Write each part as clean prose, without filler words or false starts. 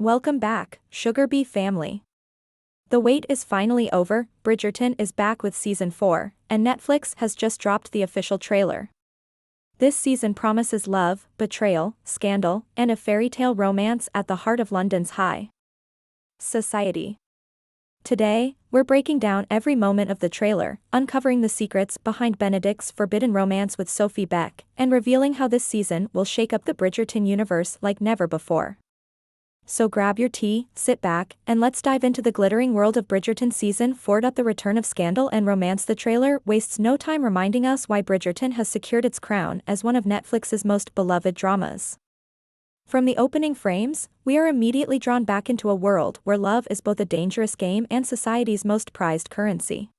Welcome back, Sugar Bee family. The wait is finally over. Bridgerton is back with Season 4, and Netflix has just dropped the official trailer. This season promises love, betrayal, scandal, and a fairy tale romance at the heart of London's high society. Today, we're breaking down every moment of the trailer, uncovering the secrets behind Benedict's forbidden romance with Sophie Beck, and revealing how this season will shake up the Bridgerton universe like never before. So grab your tea, sit back, and let's dive into the glittering world of Bridgerton Season 4. The return of scandal and romance. The trailer wastes no time reminding us why Bridgerton has secured its crown as one of Netflix's most beloved dramas. From the opening frames, we are immediately drawn back into a world where love is both a dangerous game and society's most prized currency.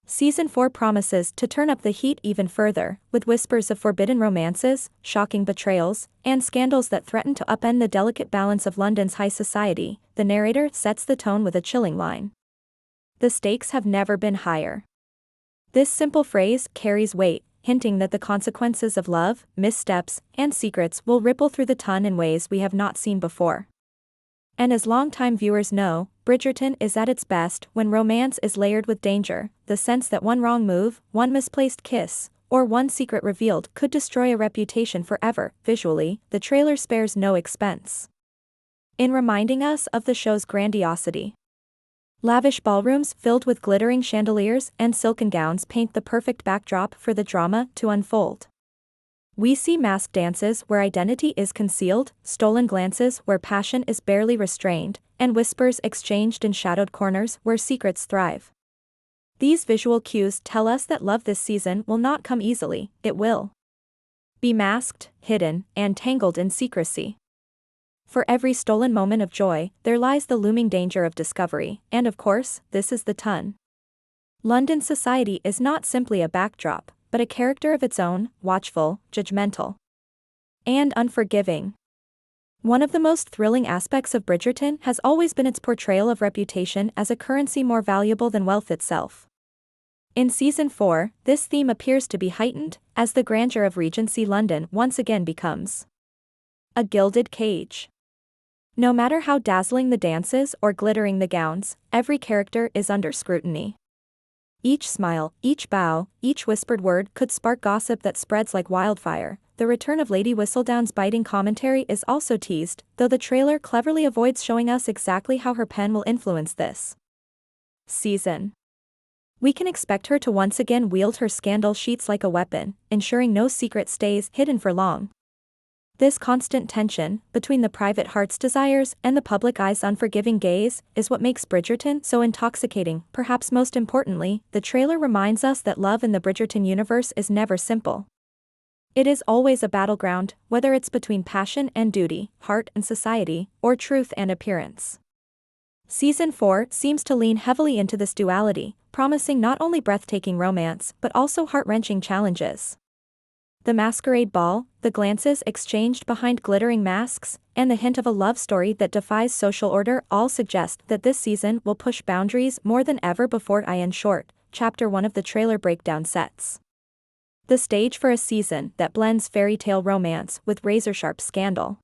Season 4 promises to turn up the heat even further, with whispers of forbidden romances, shocking betrayals, and scandals that threaten to upend the delicate balance of London's high society. The narrator sets the tone with a chilling line. "The stakes have never been higher." This simple phrase carries weight, hinting that the consequences of love, missteps, and secrets will ripple through the ton in ways we have not seen before. And as longtime viewers know, Bridgerton is at its best when romance is layered with danger, the sense that one wrong move, one misplaced kiss, or one secret revealed could destroy a reputation forever. Visually, the trailer spares no expense in reminding us of the show's grandiosity. Lavish ballrooms filled with glittering chandeliers and silken gowns paint the perfect backdrop for the drama to unfold. We see masked dances where identity is concealed, stolen glances where passion is barely restrained, and whispers exchanged in shadowed corners where secrets thrive. These visual cues tell us that love this season will not come easily. It will be masked, hidden, and tangled in secrecy. For every stolen moment of joy, there lies the looming danger of discovery, and of course, this is the ton. London society is not simply a backdrop, but a character of its own, watchful, judgmental, and unforgiving. One of the most thrilling aspects of Bridgerton has always been its portrayal of reputation as a currency more valuable than wealth itself. In Season 4, this theme appears to be heightened, as the grandeur of Regency London once again becomes a gilded cage. No matter how dazzling the dances or glittering the gowns, every character is under scrutiny. Each smile, each bow, each whispered word could spark gossip that spreads like wildfire. The return of Lady Whistledown's biting commentary is also teased, though the trailer cleverly avoids showing us exactly how her pen will influence this season. We can expect her to once again wield her scandal sheets like a weapon, ensuring no secret stays hidden for long. This constant tension, between the private heart's desires and the public eye's unforgiving gaze, is what makes Bridgerton so intoxicating. Perhaps most importantly, the trailer reminds us that love in the Bridgerton universe is never simple. It is always a battleground, whether it's between passion and duty, heart and society, or truth and appearance. Season 4 seems to lean heavily into this duality, promising not only breathtaking romance but also heart-wrenching challenges. The masquerade ball, the glances exchanged behind glittering masks, and the hint of a love story that defies social order all suggest that this season will push boundaries more than ever before. In short, Chapter 1 of the trailer breakdown sets the stage for a season that blends fairy tale romance with razor-sharp scandal.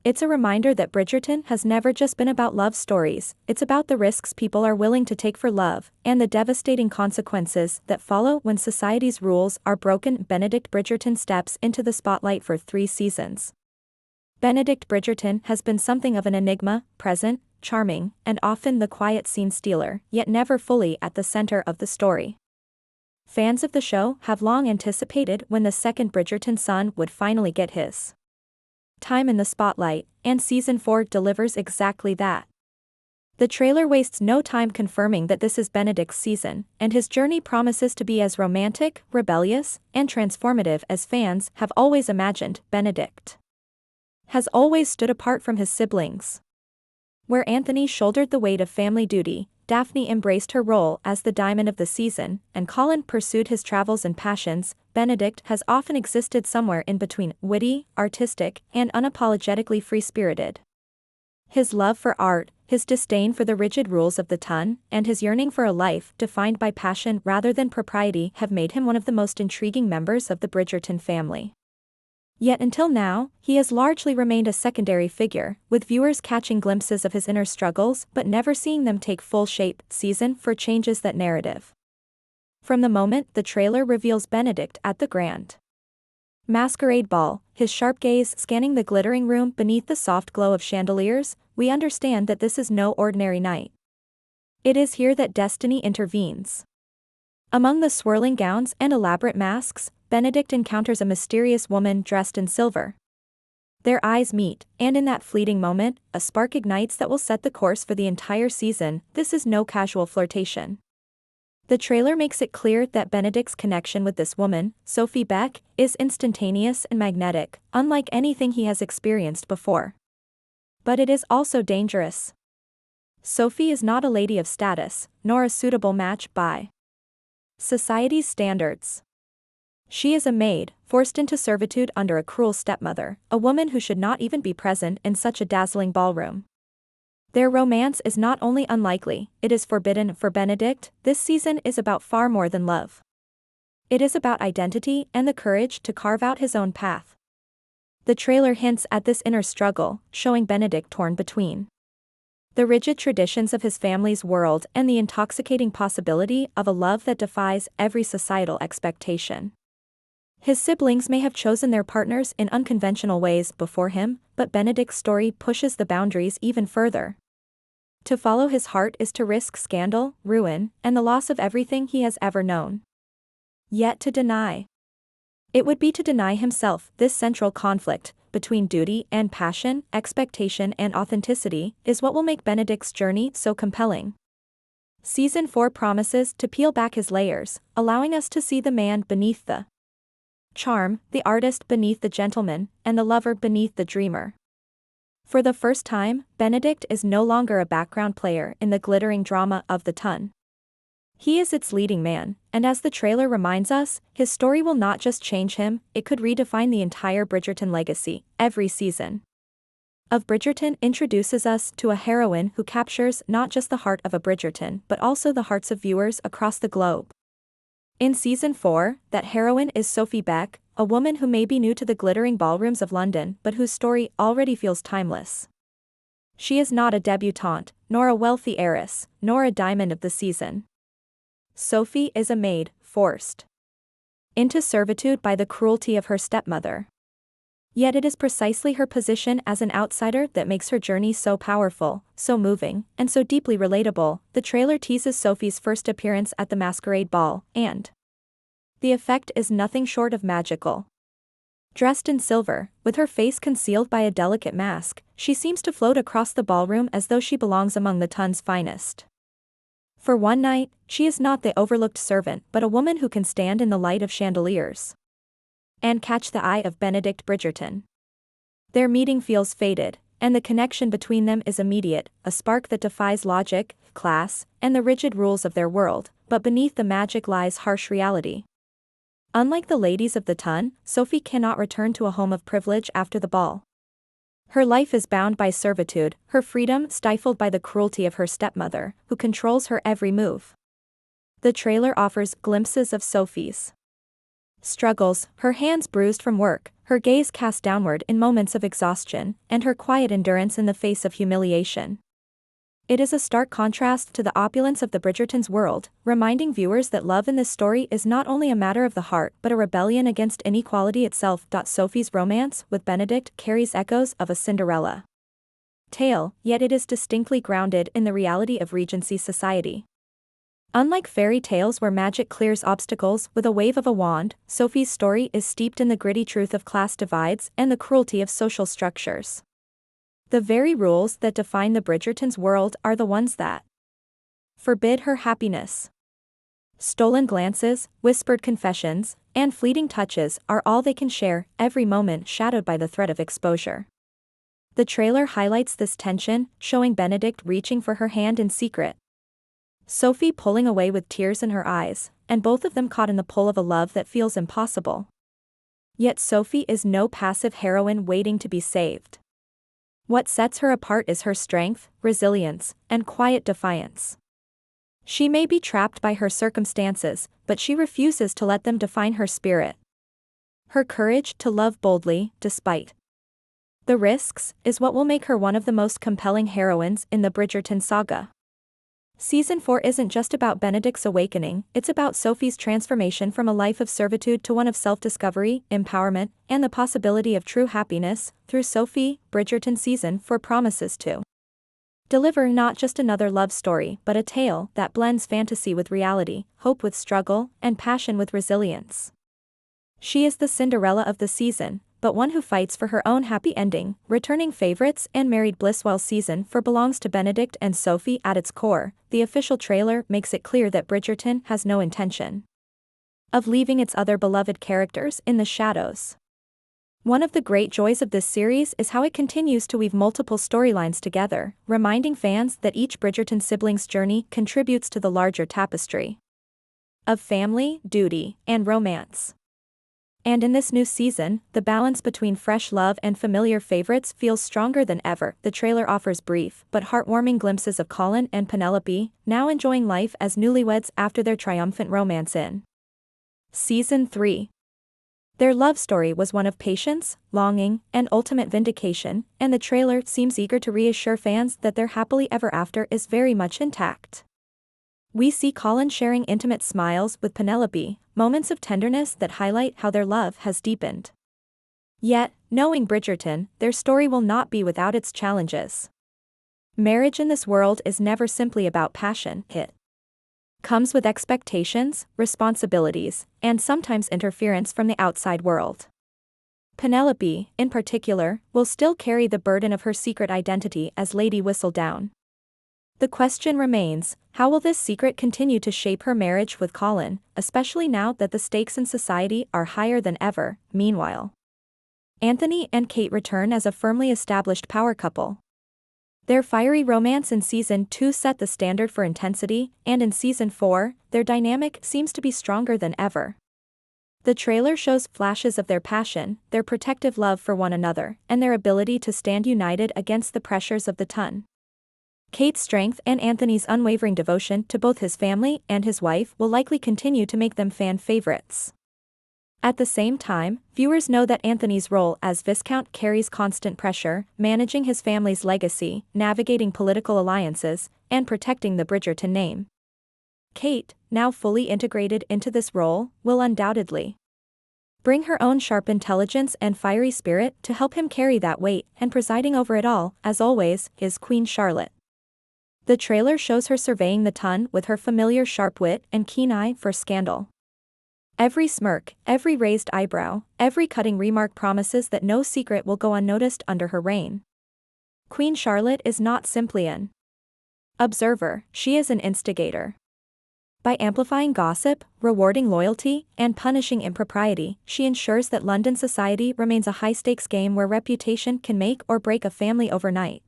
It's a reminder that Bridgerton has never just been about love stories, it's about the risks people are willing to take for love, and the devastating consequences that follow when society's rules are broken. Benedict Bridgerton steps into the spotlight for 3 seasons. Benedict Bridgerton has been something of an enigma, present, charming, and often the quiet scene stealer, yet never fully at the center of the story. Fans of the show have long anticipated when the second Bridgerton son would finally get his time in the spotlight, and Season 4 delivers exactly that. The trailer wastes no time confirming that this is Benedict's season, and his journey promises to be as romantic, rebellious, and transformative as fans have always imagined. Benedict has always stood apart from his siblings. Where Anthony shouldered the weight of family duty, Daphne embraced her role as the diamond of the season, and Colin pursued his travels and passions. Benedict has often existed somewhere in between, witty, artistic, and unapologetically free-spirited. His love for art, his disdain for the rigid rules of the ton, and his yearning for a life defined by passion rather than propriety have made him one of the most intriguing members of the Bridgerton family. Yet until now, he has largely remained a secondary figure, with viewers catching glimpses of his inner struggles but never seeing them take full shape. Season 4 changes that narrative. From the moment the trailer reveals Benedict at the grand masquerade ball, his sharp gaze scanning the glittering room beneath the soft glow of chandeliers, we understand that this is no ordinary night. It is here that destiny intervenes. Among the swirling gowns and elaborate masks, Benedict encounters a mysterious woman dressed in silver. Their eyes meet, and in that fleeting moment, a spark ignites that will set the course for the entire season. This is no casual flirtation. The trailer makes it clear that Benedict's connection with this woman, Sophie Beck, is instantaneous and magnetic, unlike anything he has experienced before. But it is also dangerous. Sophie is not a lady of status, nor a suitable match by society's standards. She is a maid, forced into servitude under a cruel stepmother, a woman who should not even be present in such a dazzling ballroom. Their romance is not only unlikely, it is forbidden. For Benedict, this season is about far more than love. It is about identity and the courage to carve out his own path. The trailer hints at this inner struggle, showing Benedict torn between the rigid traditions of his family's world and the intoxicating possibility of a love that defies every societal expectation. His siblings may have chosen their partners in unconventional ways before him, but Benedict's story pushes the boundaries even further. To follow his heart is to risk scandal, ruin, and the loss of everything he has ever known. Yet to deny it would be to deny himself. This central conflict, between duty and passion, expectation and authenticity, is what will make Benedict's journey so compelling. Season 4 promises to peel back his layers, allowing us to see the man beneath the charm, the artist beneath the gentleman, and the lover beneath the dreamer. For the first time, Benedict is no longer a background player in the glittering drama of the ton. He is its leading man, and as the trailer reminds us, his story will not just change him, it could redefine the entire Bridgerton legacy. Every season of Bridgerton introduces us to a heroine who captures not just the heart of a Bridgerton but also the hearts of viewers across the globe. In Season 4, that heroine is Sophie Beck, a woman who may be new to the glittering ballrooms of London but whose story already feels timeless. She is not a debutante, nor a wealthy heiress, nor a diamond of the season. Sophie is a maid, forced into servitude by the cruelty of her stepmother. Yet it is precisely her position as an outsider that makes her journey so powerful, so moving, and so deeply relatable. The trailer teases Sophie's first appearance at the masquerade ball, and the effect is nothing short of magical. Dressed in silver, with her face concealed by a delicate mask, she seems to float across the ballroom as though she belongs among the ton's finest. For one night, she is not the overlooked servant but a woman who can stand in the light of chandeliers and catch the eye of Benedict Bridgerton. Their meeting feels fated, and the connection between them is immediate, a spark that defies logic, class, and the rigid rules of their world, but beneath the magic lies harsh reality. Unlike the ladies of the ton, Sophie cannot return to a home of privilege after the ball. Her life is bound by servitude, her freedom stifled by the cruelty of her stepmother, who controls her every move. The trailer offers glimpses of Sophie's struggles, her hands bruised from work, her gaze cast downward in moments of exhaustion, and her quiet endurance in the face of humiliation. It is a stark contrast to the opulence of the Bridgerton's world, reminding viewers that love in this story is not only a matter of the heart but a rebellion against inequality itself. Sophie's romance with Benedict carries echoes of a Cinderella tale, yet it is distinctly grounded in the reality of Regency society. Unlike fairy tales where magic clears obstacles with a wave of a wand, Sophie's story is steeped in the gritty truth of class divides and the cruelty of social structures. The very rules that define the Bridgerton's world are the ones that forbid her happiness. Stolen glances, whispered confessions, and fleeting touches are all they can share, every moment shadowed by the threat of exposure. The trailer highlights this tension, showing Benedict reaching for her hand in secret, Sophie pulling away with tears in her eyes, and both of them caught in the pull of a love that feels impossible. Yet Sophie is no passive heroine waiting to be saved. What sets her apart is her strength, resilience, and quiet defiance. She may be trapped by her circumstances, but she refuses to let them define her spirit. Her courage to love boldly, despite the risks, is what will make her one of the most compelling heroines in the Bridgerton saga. Season 4 isn't just about Benedict's awakening, it's about Sophie's transformation from a life of servitude to one of self-discovery, empowerment, and the possibility of true happiness. Through Sophie, Bridgerton Season 4 promises to deliver not just another love story but a tale that blends fantasy with reality, hope with struggle, and passion with resilience. She is the Cinderella of the season, but one who fights for her own happy ending. Returning favorites and married bliss. While Season 4 belongs to Benedict and Sophie at its core, the official trailer makes it clear that Bridgerton has no intention of leaving its other beloved characters in the shadows. One of the great joys of this series is how it continues to weave multiple storylines together, reminding fans that each Bridgerton sibling's journey contributes to the larger tapestry of family, duty, and romance. And in this new season, the balance between fresh love and familiar favorites feels stronger than ever. The trailer offers brief but heartwarming glimpses of Colin and Penelope, now enjoying life as newlyweds after their triumphant romance in Season 3. Their love story was one of patience, longing, and ultimate vindication, and the trailer seems eager to reassure fans that their happily ever after is very much intact. We see Colin sharing intimate smiles with Penelope, moments of tenderness that highlight how their love has deepened. Yet, knowing Bridgerton, their story will not be without its challenges. Marriage in this world is never simply about passion. It comes with expectations, responsibilities, and sometimes interference from the outside world. Penelope, in particular, will still carry the burden of her secret identity as Lady Whistledown. The question remains, how will this secret continue to shape her marriage with Colin, especially now that the stakes in society are higher than ever? Meanwhile, Anthony and Kate return as a firmly established power couple. Their fiery romance in Season 2 set the standard for intensity, and in Season 4, their dynamic seems to be stronger than ever. The trailer shows flashes of their passion, their protective love for one another, and their ability to stand united against the pressures of the ton. Kate's strength and Anthony's unwavering devotion to both his family and his wife will likely continue to make them fan favorites. At the same time, viewers know that Anthony's role as Viscount carries constant pressure, managing his family's legacy, navigating political alliances, and protecting the Bridgerton name. Kate, now fully integrated into this role, will undoubtedly bring her own sharp intelligence and fiery spirit to help him carry that weight, and presiding over it all, as always, is Queen Charlotte. The trailer shows her surveying the ton with her familiar sharp wit and keen eye for scandal. Every smirk, every raised eyebrow, every cutting remark promises that no secret will go unnoticed under her reign. Queen Charlotte is not simply an observer, she is an instigator. By amplifying gossip, rewarding loyalty, and punishing impropriety, she ensures that London society remains a high-stakes game where reputation can make or break a family overnight.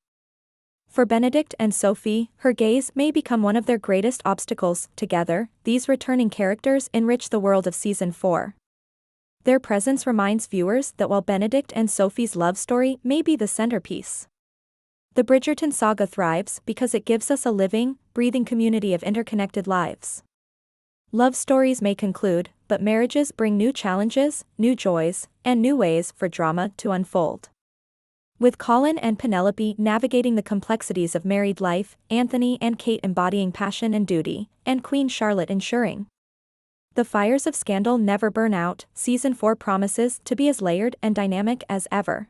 For Benedict and Sophie, her gaze may become one of their greatest obstacles. Together, these returning characters enrich the world of Season 4. Their presence reminds viewers that while Benedict and Sophie's love story may be the centerpiece, the Bridgerton saga thrives because it gives us a living, breathing community of interconnected lives. Love stories may conclude, but marriages bring new challenges, new joys, and new ways for drama to unfold. With Colin and Penelope navigating the complexities of married life, Anthony and Kate embodying passion and duty, and Queen Charlotte ensuring the fires of scandal never burn out, Season 4 promises to be as layered and dynamic as ever.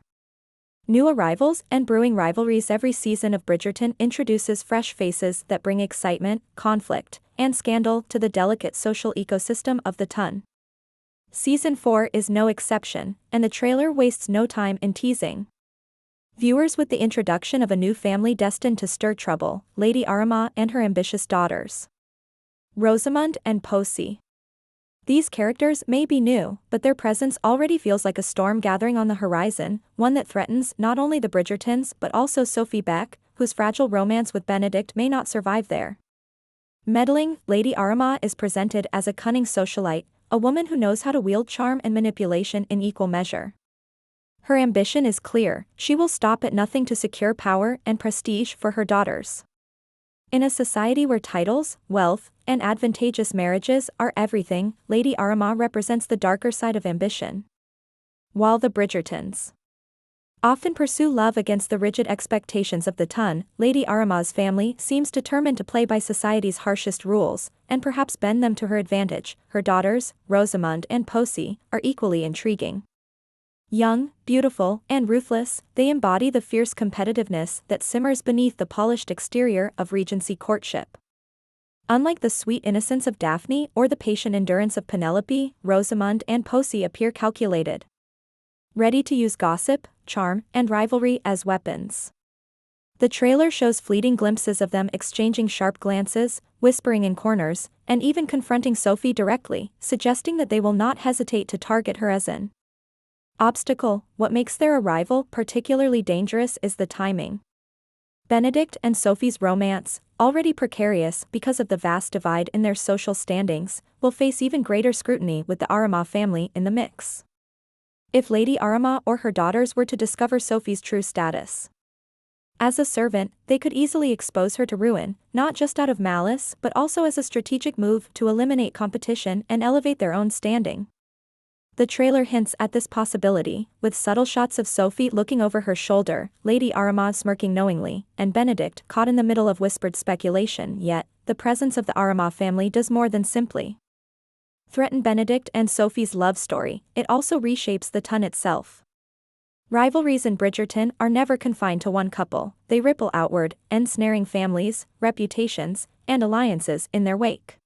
New arrivals and brewing rivalries. Every season of Bridgerton introduces fresh faces that bring excitement, conflict, and scandal to the delicate social ecosystem of the ton. Season 4 is no exception, and the trailer wastes no time in teasing viewers with the introduction of a new family destined to stir trouble, Lady Arama and her ambitious daughters, Rosamund and Posey. These characters may be new, but their presence already feels like a storm gathering on the horizon, one that threatens not only the Bridgertons but also Sophie Beck, whose fragile romance with Benedict may not survive there. Meddling, Lady Arama is presented as a cunning socialite, a woman who knows how to wield charm and manipulation in equal measure. Her ambition is clear, she will stop at nothing to secure power and prestige for her daughters. In a society where titles, wealth, and advantageous marriages are everything, Lady Arama represents the darker side of ambition. While the Bridgertons often pursue love against the rigid expectations of the ton, Lady Arama's family seems determined to play by society's harshest rules, and perhaps bend them to her advantage. Her daughters, Rosamund and Posey, are equally intriguing. Young, beautiful, and ruthless, they embody the fierce competitiveness that simmers beneath the polished exterior of Regency courtship. Unlike the sweet innocence of Daphne or the patient endurance of Penelope, Rosamund and Posey appear calculated, ready to use gossip, charm, and rivalry as weapons. The trailer shows fleeting glimpses of them exchanging sharp glances, whispering in corners, and even confronting Sophie directly, suggesting that they will not hesitate to target her as an obstacle. What makes their arrival particularly dangerous is the timing. Benedict and Sophie's romance, already precarious because of the vast divide in their social standings, will face even greater scrutiny with the Arama family in the mix. If Lady Arama or her daughters were to discover Sophie's true status as a servant, they could easily expose her to ruin, not just out of malice but also as a strategic move to eliminate competition and elevate their own standing. The trailer hints at this possibility, with subtle shots of Sophie looking over her shoulder, Lady Arama smirking knowingly, and Benedict caught in the middle of whispered speculation. Yet, the presence of the Arama family does more than simply threaten Benedict and Sophie's love story, it also reshapes the ton itself. Rivalries in Bridgerton are never confined to one couple, they ripple outward, ensnaring families, reputations, and alliances in their wake.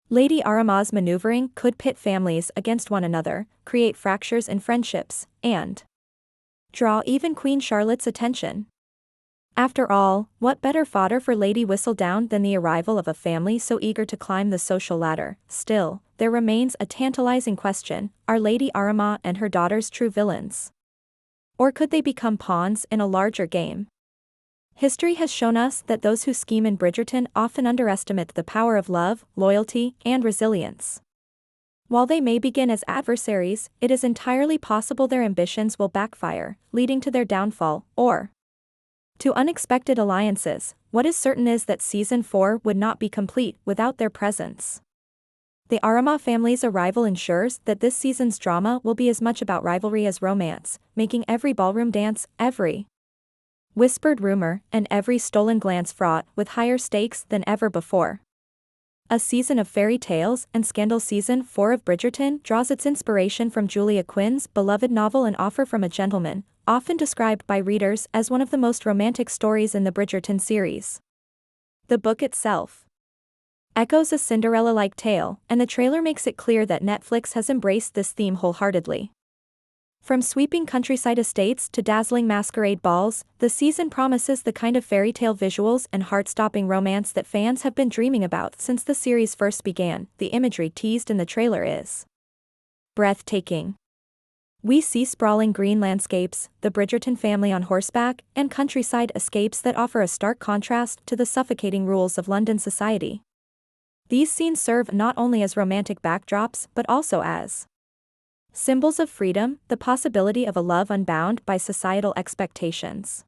Lady Arama's maneuvering could pit families against one another, create fractures in friendships, and draw even Queen Charlotte's attention. After all, what better fodder for Lady Whistledown than the arrival of a family so eager to climb the social ladder? Still, there remains a tantalizing question: are Lady Arama and her daughters true villains? Or could they become pawns in a larger game? History has shown us that those who scheme in Bridgerton often underestimate the power of love, loyalty, and resilience. While they may begin as adversaries, it is entirely possible their ambitions will backfire, leading to their downfall, or to unexpected alliances. What is certain is that Season 4 would not be complete without their presence. The Arama family's arrival ensures that this season's drama will be as much about rivalry as romance, making every ballroom dance, every whispered rumor, and every stolen glance fraught with higher stakes than ever before. A season of fairy tales and scandal. Season 4 of Bridgerton draws its inspiration from Julia Quinn's beloved novel An Offer from a Gentleman, often described by readers as one of the most romantic stories in the Bridgerton series. The book itself echoes a Cinderella-like tale, and the trailer makes it clear that Netflix has embraced this theme wholeheartedly. From sweeping countryside estates to dazzling masquerade balls, the season promises the kind of fairy tale visuals and heart-stopping romance that fans have been dreaming about since the series first began. The imagery teased in the trailer is breathtaking. We see sprawling green landscapes, the Bridgerton family on horseback, and countryside escapes that offer a stark contrast to the suffocating rules of London society. These scenes serve not only as romantic backdrops but also as symbols of freedom, the possibility of a love unbound by societal expectations.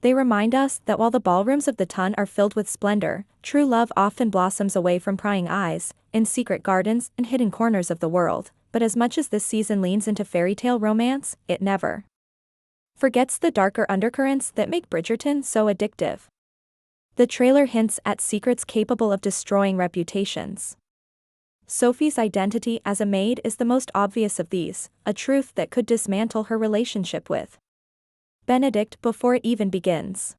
They remind us that while the ballrooms of the ton are filled with splendor, true love often blossoms away from prying eyes, in secret gardens and hidden corners of the world. But as much as this season leans into fairy tale romance, it never forgets the darker undercurrents that make Bridgerton so addictive. The trailer hints at secrets capable of destroying reputations. Sophie's identity as a maid is the most obvious of these, a truth that could dismantle her relationship with Benedict before it even begins.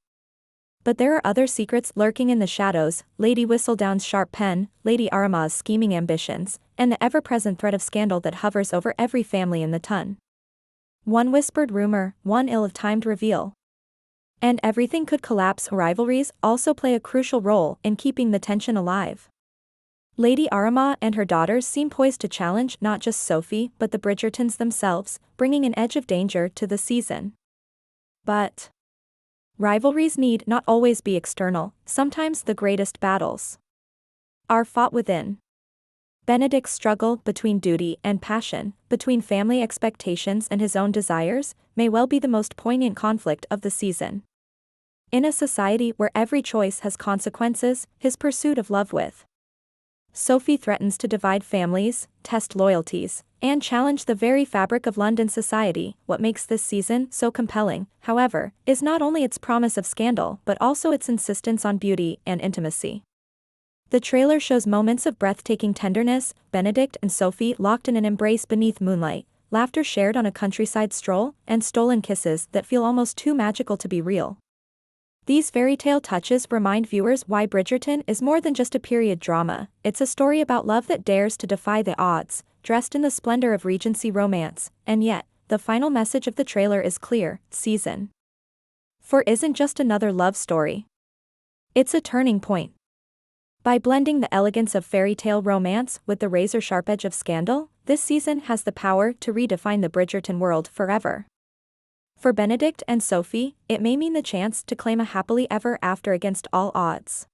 But there are other secrets lurking in the shadows: Lady Whistledown's sharp pen, Lady Arama's scheming ambitions, and the ever-present threat of scandal that hovers over every family in the ton. One whispered rumor, one ill-timed reveal, and everything could collapse. Rivalries also play a crucial role in keeping the tension alive. Lady Arama and her daughters seem poised to challenge not just Sophie but the Bridgertons themselves, bringing an edge of danger to the season. But rivalries need not always be external. Sometimes the greatest battles are fought within. Benedict's struggle between duty and passion, between family expectations and his own desires, may well be the most poignant conflict of the season. In a society where every choice has consequences, his pursuit of love with Sophie threatens to divide families, test loyalties, and challenge the very fabric of London society. What makes this season so compelling, however, is not only its promise of scandal but also its insistence on beauty and intimacy. The trailer shows moments of breathtaking tenderness, Benedict and Sophie locked in an embrace beneath moonlight, laughter shared on a countryside stroll, and stolen kisses that feel almost too magical to be real. These fairy tale touches remind viewers why Bridgerton is more than just a period drama. It's a story about love that dares to defy the odds, dressed in the splendor of Regency romance, and yet, the final message of the trailer is clear: Season 4 isn't just another love story. It's a turning point. By blending the elegance of fairy tale romance with the razor-sharp edge of scandal, this season has the power to redefine the Bridgerton world forever. For Benedict and Sophie, it may mean the chance to claim a happily ever after against all odds.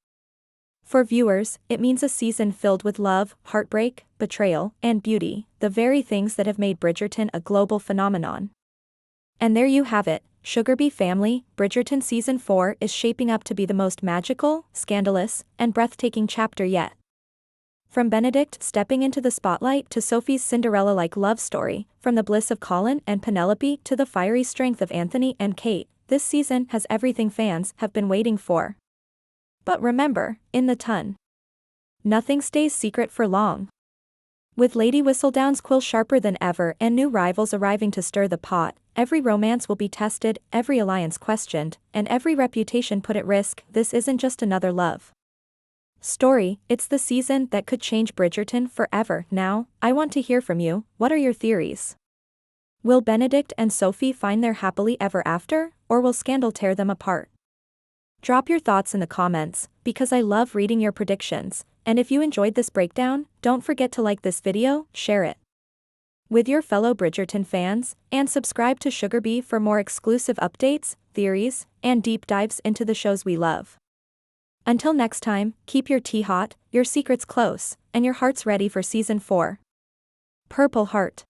For viewers, it means a season filled with love, heartbreak, betrayal, and beauty, the very things that have made Bridgerton a global phenomenon. And there you have it, Sugarbee family, Bridgerton Season 4 is shaping up to be the most magical, scandalous, and breathtaking chapter yet. From Benedict stepping into the spotlight to Sophie's Cinderella-like love story, from the bliss of Colin and Penelope to the fiery strength of Anthony and Kate, this season has everything fans have been waiting for. But remember, in the ton, nothing stays secret for long. With Lady Whistledown's quill sharper than ever and new rivals arriving to stir the pot, every romance will be tested, every alliance questioned, and every reputation put at risk. This isn't just another love story, it's the season that could change Bridgerton forever. Now, I want to hear from you. What are your theories? Will Benedict and Sophie find their happily ever after, or will scandal tear them apart? Drop your thoughts in the comments, because I love reading your predictions, and if you enjoyed this breakdown, don't forget to like this video, share it with your fellow Bridgerton fans, and subscribe to Sugarbee for more exclusive updates, theories, and deep dives into the shows we love. Until next time, keep your tea hot, your secrets close, and your hearts ready for Season 4. Purple Heart.